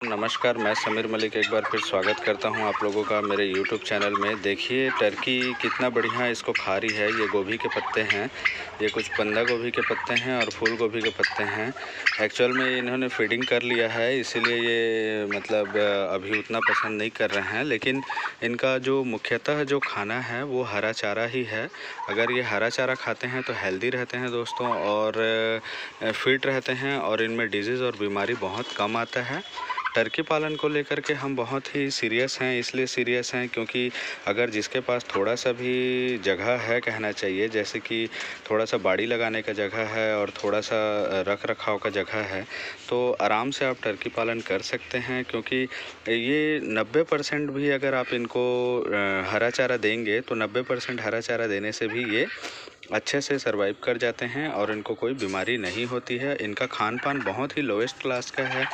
नमस्कार, मैं समीर मलिक एक बार फिर स्वागत करता हूं आप लोगों का मेरे YouTube चैनल में। देखिए टर्की कितना बढ़िया इसको खा रही है। ये गोभी के पत्ते हैं, ये कुछ बंदा गोभी के पत्ते हैं और फूल गोभी के पत्ते हैं। एक्चुअल में इन्होंने फीडिंग कर लिया है, इसीलिए ये मतलब अभी उतना पसंद नहीं कर रहे हैं। लेकिन इनका जो मुख्यतः जो खाना है वो हरा चारा ही है। अगर ये हरा चारा खाते हैं तो हेल्दी रहते हैं दोस्तों, और फिट रहते हैं, और इनमें डिजीज़ और बीमारी बहुत कम आता है। टर्की पालन को लेकर के हम बहुत ही सीरियस हैं, इसलिए सीरियस हैं क्योंकि अगर जिसके पास थोड़ा सा भी जगह है, कहना चाहिए जैसे कि थोड़ा सा बाड़ी लगाने का जगह है और थोड़ा सा रख रखाव का जगह है, तो आराम से आप टर्की पालन कर सकते हैं। क्योंकि ये 90% भी अगर आप इनको हरा चारा देंगे तो 90% हरा चारा देने से भी ये अच्छे से सरवाइव कर जाते हैं और इनको कोई बीमारी नहीं होती है। इनका खान पान बहुत ही लोएस्ट क्लास का है।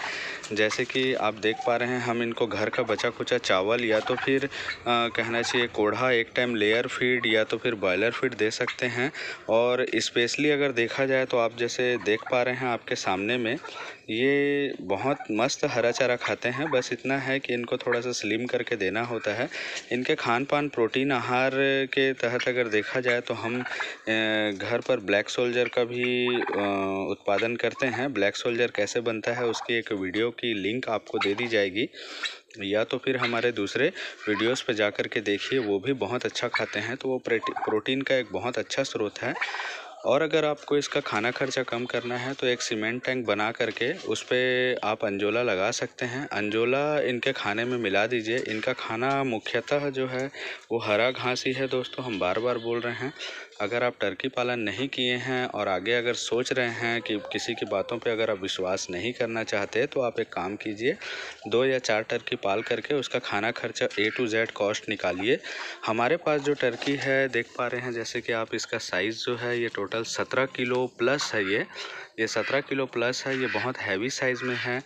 जैसे कि आप देख पा रहे हैं, हम इनको घर का बचा खुचा चावल या तो फिर कहना चाहिए कोढ़ा एक टाइम लेयर फीड या तो फिर बॉयलर फीड दे सकते हैं। और स्पेशली अगर देखा जाए तो आप जैसे देख पा रहे हैं आपके सामने में, ये बहुत मस्त हरा चारा खाते हैं। बस इतना है कि इनको थोड़ा सा स्लिम करके देना होता है। इनके खान पान प्रोटीन आहार के तहत अगर देखा जाए तो हम घर पर ब्लैक सोल्जर का भी उत्पादन करते हैं। ब्लैक सोल्जर कैसे बनता है उसकी एक वीडियो की लिंक आपको दे दी जाएगी, या तो फिर हमारे दूसरे वीडियोस पे जा कर के देखिए, वो भी बहुत अच्छा खाते हैं। तो वो प्रोटीन का एक बहुत अच्छा स्रोत है। और अगर आपको इसका खाना खर्चा कम करना है तो एक सीमेंट टैंक बना करके उस पर आप अंजोला लगा सकते हैं। अंजोला इनके खाने में मिला दीजिए। इनका खाना मुख्यतः जो है वो हरा घास ही है दोस्तों, हम बार बार बोल रहे हैं। अगर आप टर्की पालन नहीं किए हैं और आगे अगर सोच रहे हैं कि किसी की बातों पे अगर आप विश्वास नहीं करना चाहते, तो आप एक काम कीजिए, 2 या 4 टर्की पाल करके उसका खाना खर्चा A to Z कॉस्ट निकालिए। हमारे पास जो टर्की है देख पा रहे हैं, जैसे कि आप इसका साइज़ जो है ये टोटल 17 किलो प्लस है। ये 17 किलो प्लस है। ये बहुत हैवी साइज़ में है।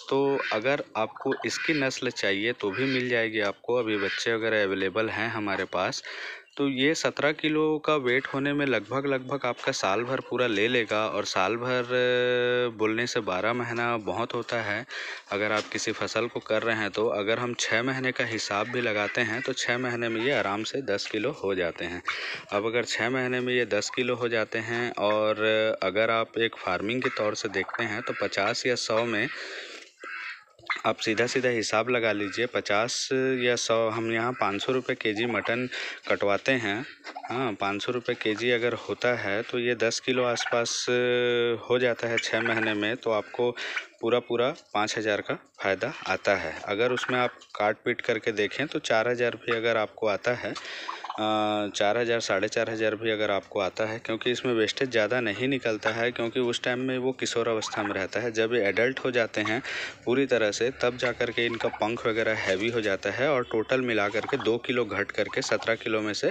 तो अगर आपको इसकी नस्ल चाहिए तो भी मिल जाएगी आपको। अभी बच्चे वगैरह अवेलेबल हैं हमारे पास। तो ये 17 किलो का वेट होने में लगभग आपका साल भर पूरा ले लेगा। और साल भर बोलने से 12 महीना बहुत होता है अगर आप किसी फसल को कर रहे हैं। तो अगर हम 6 महीने का हिसाब भी लगाते हैं तो 6 महीने में ये आराम से 10 किलो हो जाते हैं। अब अगर 6 महीने में ये 10 किलो हो जाते हैं, और अगर आप एक फार्मिंग के तौर से देखते हैं तो 50 या 100 में आप सीधा हिसाब लगा लीजिए। 50 या 100, हम यहाँ 500 रुपये के जी मटन कटवाते हैं। हाँ, 500 रुपये के जी अगर होता है तो ये 10 किलो आसपास हो जाता है 6 महीने में। तो आपको पूरा 5,000 का फ़ायदा आता है। अगर उसमें आप काट पीट करके देखें तो 4,000 भी अगर आपको आता है, 4,000 4,500 भी अगर आपको आता है, क्योंकि इसमें वेस्टेज ज़्यादा नहीं निकलता है। क्योंकि उस टाइम में वो किशोर अवस्था में रहता है। जब ये एडल्ट हो जाते हैं पूरी तरह से, तब जा कर के इनका पंख वगैरह हैवी हो जाता है और टोटल मिला करके 2 किलो घट करके 17 किलो में से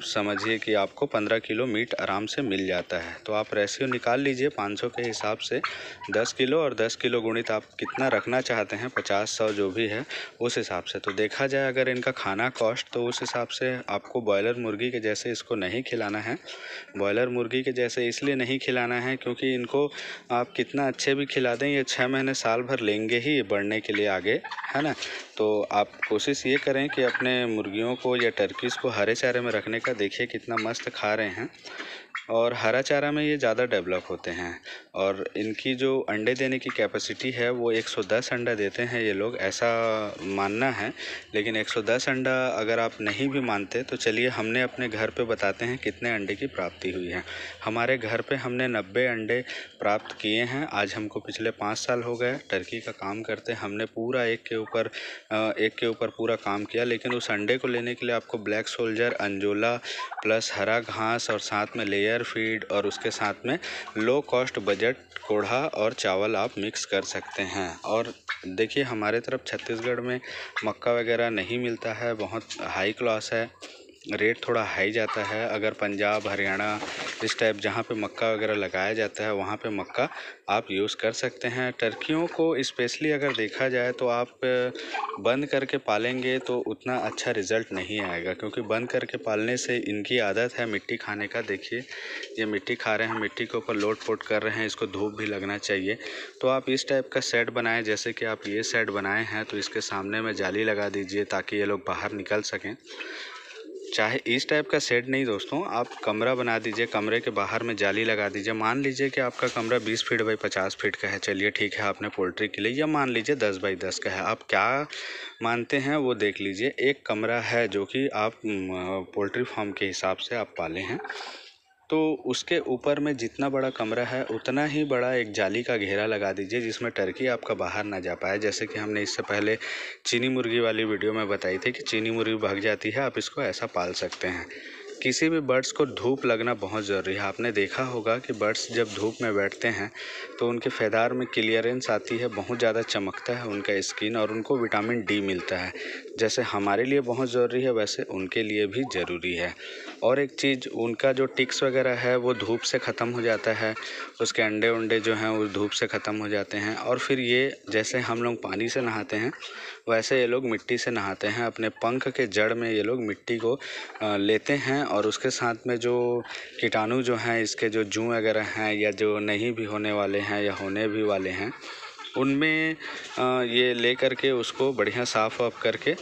समझिए कि आपको 15 किलो मीट आराम से मिल जाता है। तो आप रेशियो निकाल लीजिए 500 के हिसाब से 10 किलो और 10 किलो गुणित आप कितना रखना चाहते हैं, 50-100 जो भी है उस हिसाब से। तो देखा जाए अगर इनका खाना कॉस्ट, तो उस हिसाब से आपको बॉयलर मुर्गी के जैसे इसको नहीं खिलाना है। बॉयलर मुर्गी के जैसे इसलिए नहीं खिलाना है क्योंकि इनको आप कितना अच्छे भी खिला दें, ये 6 महीने साल भर लेंगे ही बढ़ने के लिए आगे, है ना। तो आप कोशिश ये करें कि अपने मुर्गियों को या टर्कीज़ को हरे चारे में रखने का। देखिए कितना मस्त खा रहे हैं। और हरा चारा में ये ज़्यादा डेवलप होते हैं। और इनकी जो अंडे देने की कैपेसिटी है वो 110 अंडा देते हैं ये लोग, ऐसा मानना है। लेकिन 110 अंडा अगर आप नहीं भी मानते तो चलिए हमने अपने घर पे बताते हैं कितने अंडे की प्राप्ति हुई है। हमारे घर पे हमने 90 अंडे प्राप्त किए हैं। आज हमको पिछले 5 साल हो गए टर्की का काम करते। हमने पूरा एक के ऊपर पूरा काम किया। लेकिन उस अंडे को लेने के लिए आपको ब्लैक सोल्जर, अंजोला प्लस हरा घास और साथ में लेयर फीड, और उसके साथ में लो कॉस्ट बजट कोढ़ा और चावल आप मिक्स कर सकते हैं। और देखिए हमारे तरफ छत्तीसगढ़ में मक्का वगैरह नहीं मिलता है, बहुत हाई क्लास है। रेट थोड़ा हाई जाता है। अगर पंजाब हरियाणा इस टाइप जहाँ पे मक्का वगैरह लगाया जाता है वहाँ पे मक्का आप यूज़ कर सकते हैं। टर्कियों को स्पेशली अगर देखा जाए तो आप बंद करके पालेंगे तो उतना अच्छा रिज़ल्ट नहीं आएगा, क्योंकि बंद करके पालने से इनकी आदत है मिट्टी खाने का। देखिए ये मिट्टी खा रहे हैं, मिट्टी के ऊपर लोट पोट कर रहे हैं, इसको धूप भी लगना चाहिए। तो आप इस टाइप का सेट बनाएं, जैसे कि आप ये सेट बनाए हैं तो इसके सामने में जाली लगा दीजिए ताकि ये लोग बाहर निकल सकें। चाहे इस टाइप का सेट नहीं दोस्तों, आप कमरा बना दीजिए, कमरे के बाहर में जाली लगा दीजिए। मान लीजिए कि आपका कमरा 20 फीट बाई 50 फीट का है, चलिए ठीक है आपने पोल्ट्री के लिए, या मान लीजिए 10 बाई 10 का है, आप क्या मानते हैं वो देख लीजिए। एक कमरा है जो कि आप पोल्ट्री फार्म के हिसाब से आप पाले हैं, तो उसके ऊपर में जितना बड़ा कमरा है उतना ही बड़ा एक जाली का घेरा लगा दीजिए जिसमें टर्की आपका बाहर ना जा पाए। जैसे कि हमने इससे पहले चीनी मुर्गी वाली वीडियो में बताई थी कि चीनी मुर्गी भाग जाती है, आप इसको ऐसा पाल सकते हैं। किसी भी बर्ड्स को धूप लगना बहुत ज़रूरी है। आपने देखा होगा कि बर्ड्स जब धूप में बैठते हैं तो उनके फैदार में क्लियरेंस आती है, बहुत ज़्यादा चमकता है उनका स्किन, और उनको विटामिन डी मिलता है। जैसे हमारे लिए बहुत ज़रूरी है वैसे उनके लिए भी ज़रूरी है। और एक चीज़, उनका जो टिक्स वगैरह है वो धूप से ख़त्म हो जाता है, उसके अंडे वंडे जो हैं वो धूप से ख़त्म हो जाते हैं। और फिर ये जैसे हम लोग पानी से नहाते हैं वैसे ये लोग मिट्टी से नहाते हैं। अपने पंख के जड़ में ये लोग मिट्टी को लेते हैं, और उसके साथ में जो कीटाणु जो हैं, इसके जो जू वगैरह हैं या जो नहीं भी होने वाले हैं या होने भी वाले हैं, उनमें ये ले करके उसको बढ़िया साफ़ वाफ करके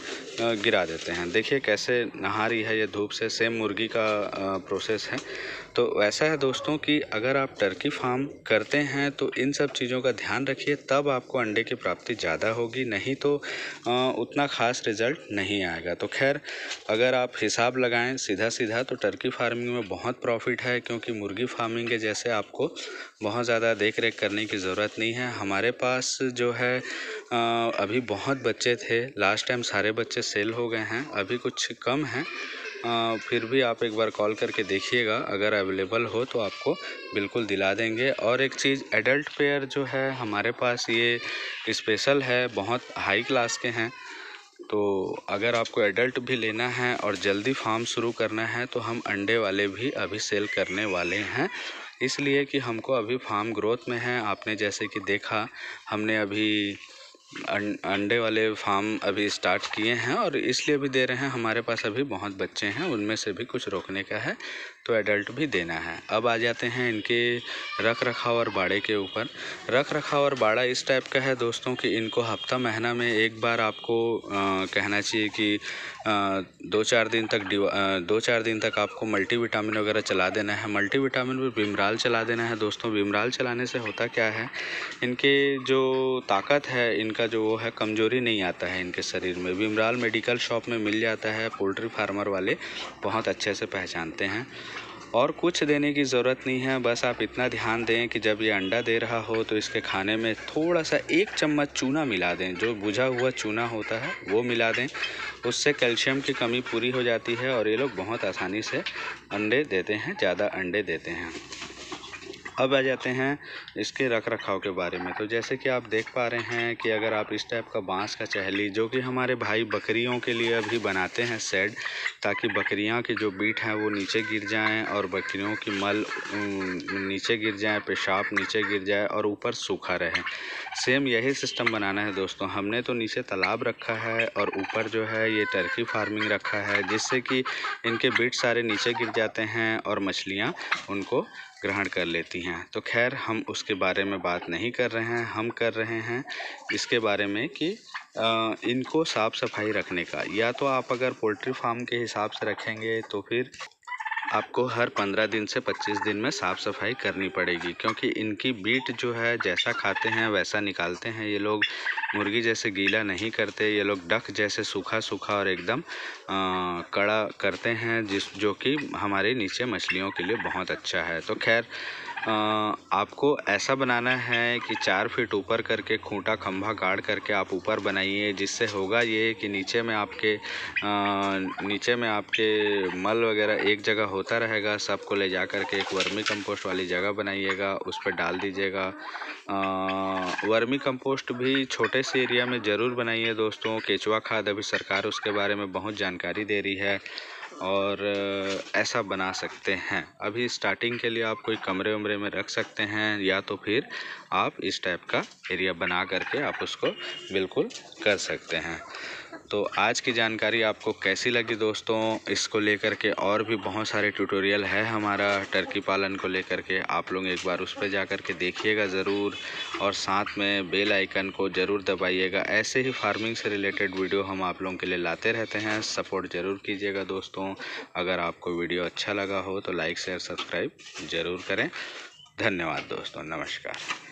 गिरा देते हैं। देखिए कैसे नहा रही है ये धूप से, सेम मुर्गी का प्रोसेस है। तो ऐसा है दोस्तों कि अगर आप टर्की फार्म करते हैं तो इन सब चीज़ों का ध्यान रखिए, तब आपको अंडे की प्राप्ति ज़्यादा होगी, नहीं तो उतना ख़ास रिज़ल्ट नहीं आएगा। तो खैर अगर आप हिसाब लगाएं सीधा सीधा तो टर्की फार्मिंग में बहुत प्रॉफिट है, क्योंकि मुर्गी फार्मिंग के जैसे आपको बहुत ज़्यादा देख रेख करने की ज़रूरत नहीं है। हमारे पास जो है अभी बहुत बच्चे थे, लास्ट टाइम सारे बच्चे सेल हो गए हैं, अभी कुछ कम हैं। फिर भी आप एक बार कॉल करके देखिएगा, अगर अवेलेबल हो तो आपको बिल्कुल दिला देंगे। और एक चीज़, एडल्ट पेयर जो है हमारे पास ये स्पेशल है, बहुत हाई क्लास के हैं। तो अगर आपको एडल्ट भी लेना है और जल्दी फार्म शुरू करना है तो हम अंडे वाले भी अभी सेल करने वाले हैं, इसलिए कि हमको अभी फार्म ग्रोथ में है। आपने जैसे कि देखा, हमने अभी अंडे वाले फार्म अभी स्टार्ट किए हैं और इसलिए भी दे रहे हैं, हमारे पास अभी बहुत बच्चे हैं, उनमें से भी कुछ रोकने का है तो एडल्ट भी देना है। अब आ जाते हैं इनके रख रखाव और बाड़े के ऊपर। रख रखाव और बाड़ा इस टाइप का है दोस्तों कि इनको हफ्ता महीना में एक बार आपको कहना चाहिए कि 2-4 दिन तक आपको मल्टीविटामिन वगैरह चला देना है। मल्टीविटामिन में विमराल चला देना है दोस्तों। विमराल चलाने से होता क्या है, इनके जो ताकत है, इनका जो वो है, कमज़ोरी नहीं आता है इनके शरीर में। विमराल मेडिकल शॉप में मिल जाता है, पोल्ट्री फार्मर वाले बहुत अच्छे से पहचानते हैं। और कुछ देने की ज़रूरत नहीं है, बस आप इतना ध्यान दें कि जब ये अंडा दे रहा हो तो इसके खाने में थोड़ा सा 1 चम्मच चूना मिला दें, जो बुझा हुआ चूना होता है वो मिला दें। उससे कैल्शियम की कमी पूरी हो जाती है और ये लोग बहुत आसानी से अंडे देते हैं, ज़्यादा अंडे देते हैं। अब आ जाते हैं इसके रख रखाव के बारे में। तो जैसे कि आप देख पा रहे हैं कि अगर आप इस टाइप का बांस का चहली, जो कि हमारे भाई बकरियों के लिए अभी बनाते हैं शेड, ताकि बकरियां की जो बीट हैं वो नीचे गिर जाएं और बकरियों की मल नीचे गिर जाए, पेशाब नीचे गिर जाए और ऊपर सूखा रहे। सेम यही सिस्टम बनाना है दोस्तों। हमने तो नीचे तालाब रखा है और ऊपर जो है ये टर्की फार्मिंग रखा है, जिससे कि इनके बीट सारे नीचे गिर जाते हैं और मछलियाँ उनको ग्रहण कर लेती हैं। तो खैर हम उसके बारे में बात नहीं कर रहे हैं, हम कर रहे हैं इसके बारे में कि इनको साफ़ सफाई रखने का। या तो आप अगर पोल्ट्री फार्म के हिसाब से रखेंगे तो फिर आपको हर 15 दिन से 25 दिन में साफ़ सफाई करनी पड़ेगी, क्योंकि इनकी बीट जो है जैसा खाते हैं वैसा निकालते हैं। ये लोग मुर्गी जैसे गीला नहीं करते, ये लोग डक जैसे सूखा सूखा और एकदम कड़ा करते हैं, जो कि हमारे नीचे मछलियों के लिए बहुत अच्छा है। तो खैर आपको ऐसा बनाना है कि 4 फीट ऊपर करके खूंटा खंभा गाड़ करके आप ऊपर बनाइए, जिससे होगा ये कि नीचे में आपके मल वगैरह एक जगह होता रहेगा। सबको ले जा कर के एक वर्मी कंपोस्ट वाली जगह बनाइएगा, उस पर डाल दीजिएगा। वर्मी कंपोस्ट भी छोटे से एरिया में ज़रूर बनाइए दोस्तों। केचुआ खाद अभी सरकार उसके बारे में बहुत जानकारी दे रही है। और ऐसा बना सकते हैं। अभी स्टार्टिंग के लिए आप कोई कमरे उमरे में रख सकते हैं, या तो फिर आप इस टाइप का एरिया बना करके आप उसको बिल्कुल कर सकते हैं। तो आज की जानकारी आपको कैसी लगी दोस्तों? इसको लेकर के और भी बहुत सारे ट्यूटोरियल है हमारा टर्की पालन को लेकर के, आप लोग एक बार उस पर जा कर के देखिएगा ज़रूर, और साथ में बेल आइकन को ज़रूर दबाइएगा। ऐसे ही फार्मिंग से रिलेटेड वीडियो हम आप लोगों के लिए लाते रहते हैं, सपोर्ट ज़रूर कीजिएगा दोस्तों। अगर आपको वीडियो अच्छा लगा हो तो लाइक शेयर सब्सक्राइब ज़रूर करें। धन्यवाद दोस्तों, नमस्कार।